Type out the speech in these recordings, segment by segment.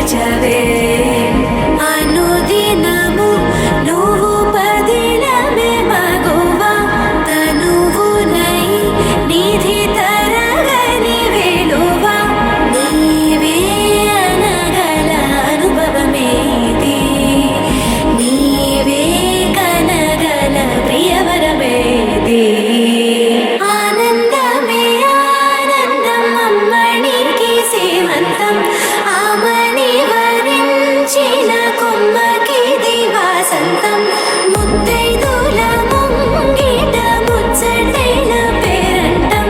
వేచవే అనుదినము నువ్వు పదిలమే మగువా తనువునై నిధి తరగని వెలువా నీవే అనగల అనుభవమేది నీవే కనగల ప్రియవరమేది ఆనందమే ఆనందం అమ్మనికి సేవంతం ఆమని వరించిన కొమ్మకిది వాసంతం ముత్తైదుల ముంగిట ముచ్చటైన పేరంటం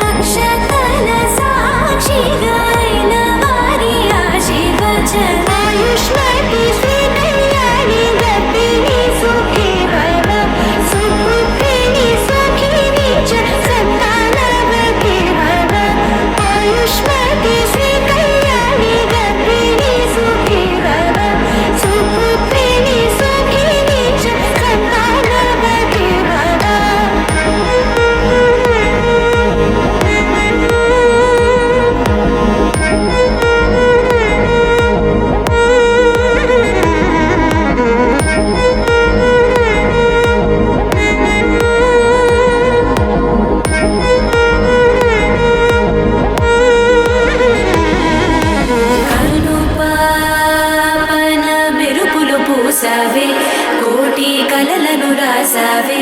అక్షతల సాక్షిగా అయిన వారి ఆశీర్వచనం ఆయుష్మతి శ్రీ కళ్యాణి గర్భిణి సుఖీ భవ సుపుత్రిణి సఖిని చ సంతానవతి భవ ఆయుష్మతి శ్రీ కళ్యాణి గర్భిణి సుఖీ భవ సుపుత్రిణి సఖిని చ సంతానవతి భవ కనుపాపన మెరుపులు పూసావే కోటి కలలను రాసావే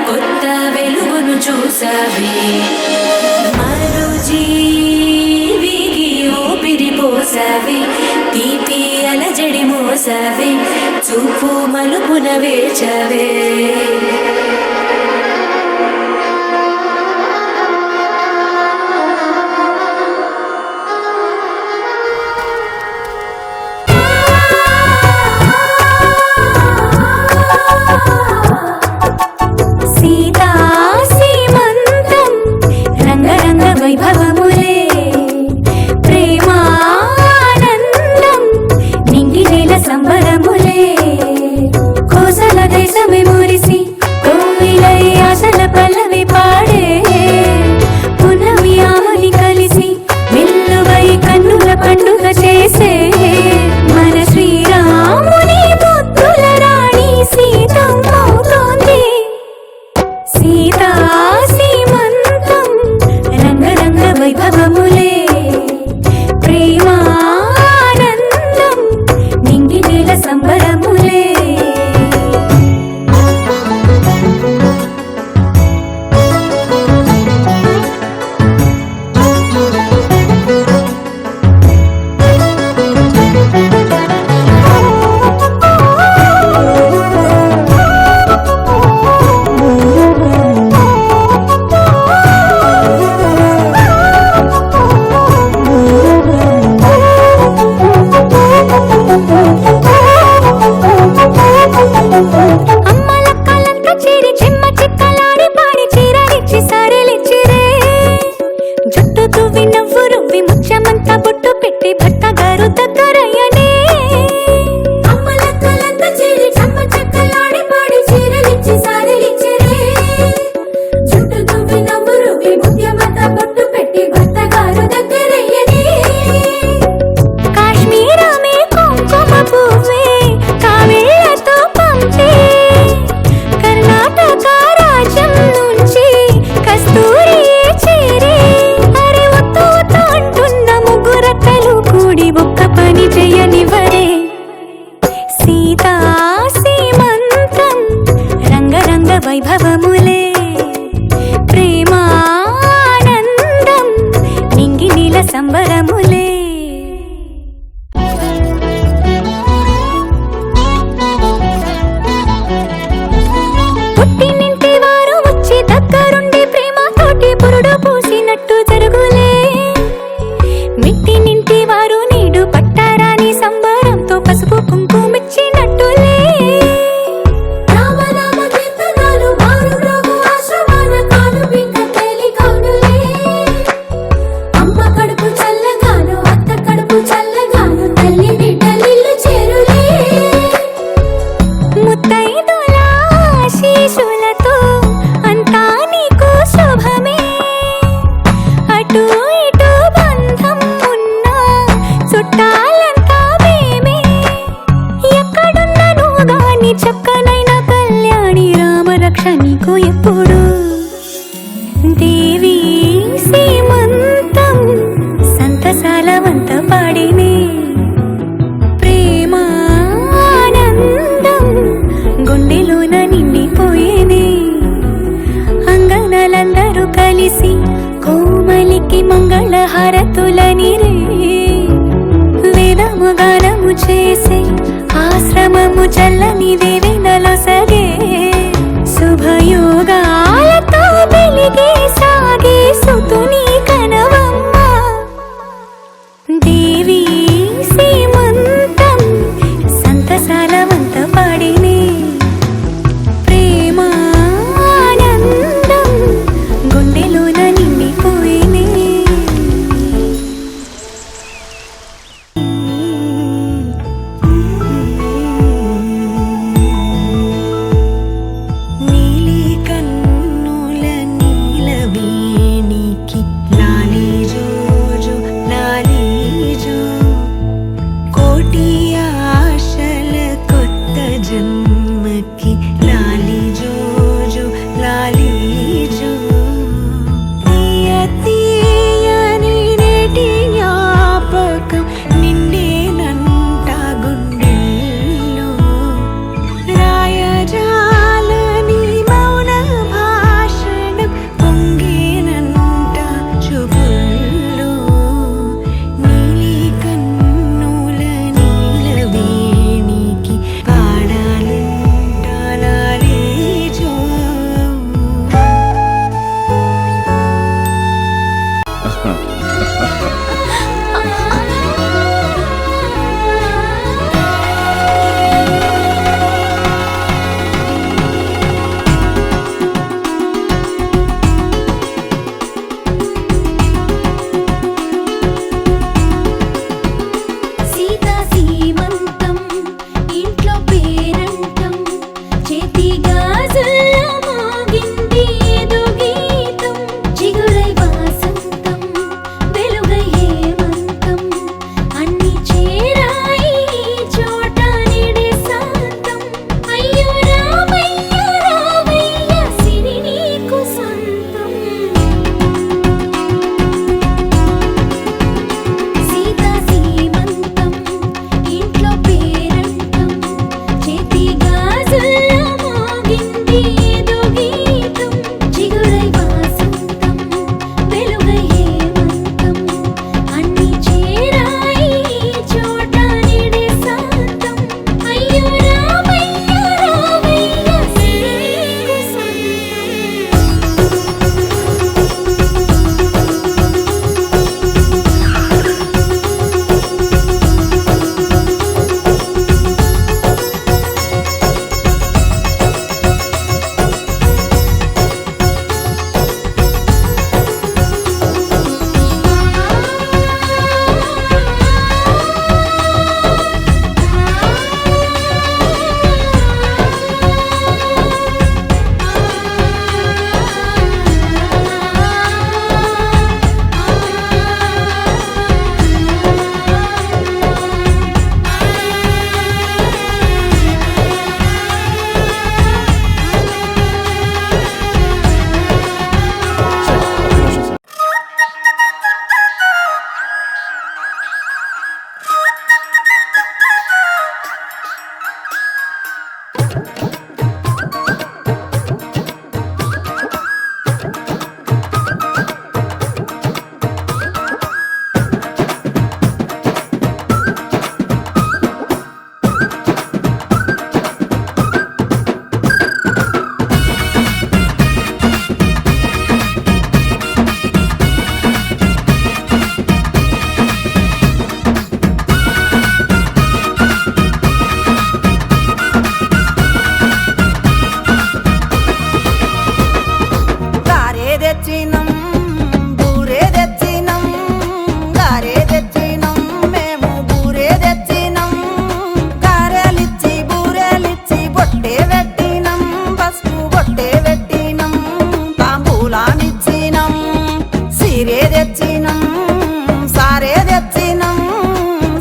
కొత్త వెలుగును చూసావే మరో జీవికి ఊపిరి పోసావే తీపి అలజడి మోసావే చూపు మలుపున వేచవే సీతా సీమంతం రంగరంగ వైభవములే ప్రేమానందం నింగి నేల సంబరములే కోసల దేశమే మురిసి కోయిలై ఆశల పల్లవి పాడే పున్నమి ఆమని కలిసి మెల్లువై కన్నుల పండుగ చేసే మన శ్రీరాముని ముద్దుల రాణి సీతమ్మవుతోంది సీతా సీమంతం రంగరంగ వైభవములే ప్రేమానందం నింగి నేల సంబరములే అమ్మలక్కలంతా చేరి చెమ్మ చిక్కలాడి పాడి చీరలిచ్చి సారెలిచ్చిరే జుట్టు తువ్వి నవ్వు రువ్వి ముత్యమంతా బొట్టు పెట్టి భర్త గారు దగ్గరయ్యనే అమ్మలక్కలంతా చేరి చెమ్మ చిక్కలాడి పాడి చీరలిచ్చి సారెలిచ్చిరే జుట్టు తువ్వి నవ్వు రువ్వి ముత్యమంతా బొట్టు పెట్టి భర్త గారు దగ్గరయ్యనే కాశ్మీరమే కుంకుమ పువ్వే కావేళ్లతో పంపే కర్ణాటక రాజ్యం నుంచి కస్తూరి చేరే అరే ఒత్తు ఒత్తు అంటున్న ముగ్గురక్కలు కూడి ఒక్క పని చేయనివ్వరే సీతా సీమంతం రంగరంగ వైభవములే ప్రేమానందం నింగి నీల సంబరములే పుట్టినింటి వారు వచ్చి దగ్గరుండి ప్రేమతోటి పురుడు పూసినట్టు జరుగులే మిట్టినింటి వారు నీడు పట్టారాని సంబరంతో పసుపు కుంకుమిచ్చినట్టులే రామనామ కీర్తనాలు మారు రోగు ఆశ్రమాన కాను పింక తేలి కౌనులే అమ్మ కడుపు చల్లగాను అత్త కడుపు చల్లగాను తల్లి బిడ్డలిల్లు చేరులే ముత్తైదుల ఆశీస్సులతో అంతా నీకు శుభమే అటు ఇటు బంధం ఉన్నా చుట్టాలంతా ప్రేమానందం గుండెలోన నిండిపోయేనే అంగనలందరూ కలిసి కోమలికి మంగళహారతులనిరే వేదము గానము చేసే ఆశ్రమము చల్లని దేవెనలో సగే శుభయోగాలతో వెలిగే సాగే సుతుని కనవమ్మ దేవి సీమంతం సంతసాలవంత పాడినే ప్రేమానందం గుండెలోన నిండిపోయినే నీలి కన్నుల నీలవేణికి లాలి జోజో లాలి జో కోటి ఆశల కొత్త జన్మకి లాలి జోజో లాలి జో తీయని నేటి జ్ఞాపకం నిండేనంట గుండెల్లో రాయజాలని మౌన భాషణం పొంగేనంట చూపుల్లో నీలి కన్నుల నీలవేణికి పాడాలంట లాలి జో సీతా సీమంతం ఇంట్లో పేరంటం చేతి గాజుల్లో మోగింది ఏదో గీతం చిగురై వాసంతం వెలుగై హేమంతం అన్ని చేరాయి ఈ చోట నిడే శాంతం అయ్యో రామయ్య సిరి నీకు సొంతం సీతా సీమంతం ఇంట్లో పేరంటం చేతి గాజుల్లో మోగింది ఏదో గీతం చిగురై వాసంతం వెలుగై హేమంతం అన్ని చేరాయి ఈ చోట నిడే శాంతం అయ్యో రామయ్య సిరి నీకు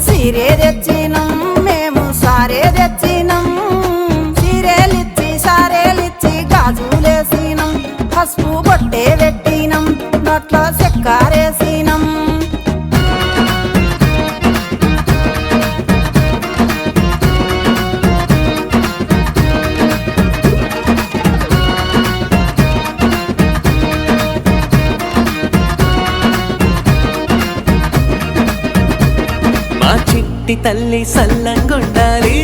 చీరే తెచ్చినం మేము సారే తెచ్చినం చీరేలిచ్చి సారేలిచ్చి గాజులేసినం పసుపు బొట్టే పెట్టినం నోట్లో చెక్కారేసినం చిట్టి తల్లి సల్లంగుండాలి,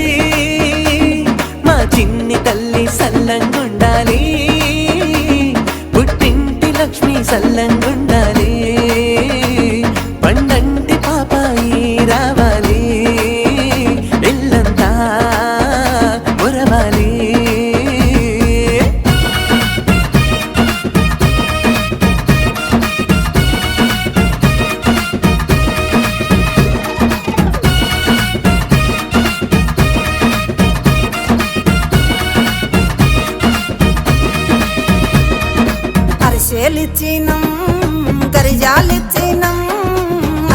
మా చిన్ని తల్లి సల్లంగుండాలి, పుట్టింటి లక్ష్మి సల్లంగుండాలి, పండంటి పాపాయి రావాలి, ఇల్లంతా మురవాలి. అరిసెలిచ్చినం గరిజాలిచ్చినం,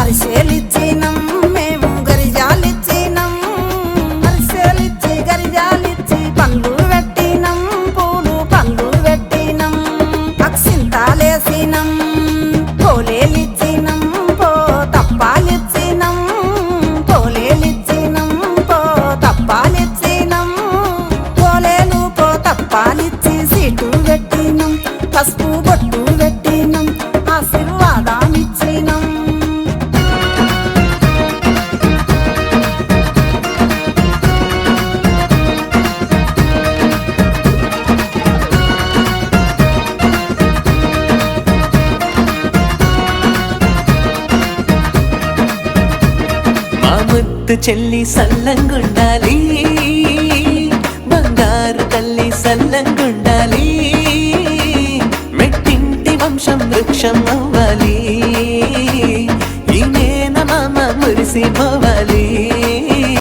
అరిసెలిచ్చినం మేము గరిజాలిచ్చినం, అరిసెలిచ్చి గరిజాలిచ్చి పండ్లు పెట్టినం, పూలు పండ్లు పెట్టినం, అక్షింతాలేసినం, పోలేలిచ్చినం, పో తప్పాలిచ్చినం, పోలేలిచ్చినం, పో తప్పాలిచ్చినం, పోలేలు పో తప్పాలిచ్చి సీటు పెట్టినం, పసుపు బొట్టు పెట్టినం, ఆశీర్వాదాన్నిచ్చినం. మా ముద్దు చెల్లి సల్లంగుండాలి, బంగారు తల్లి సల్లంగుండాలి, మెట్టింటి వంశం వృక్షం అవ్వాలి, ఈ నేన మామ మురిసిపోవాలి.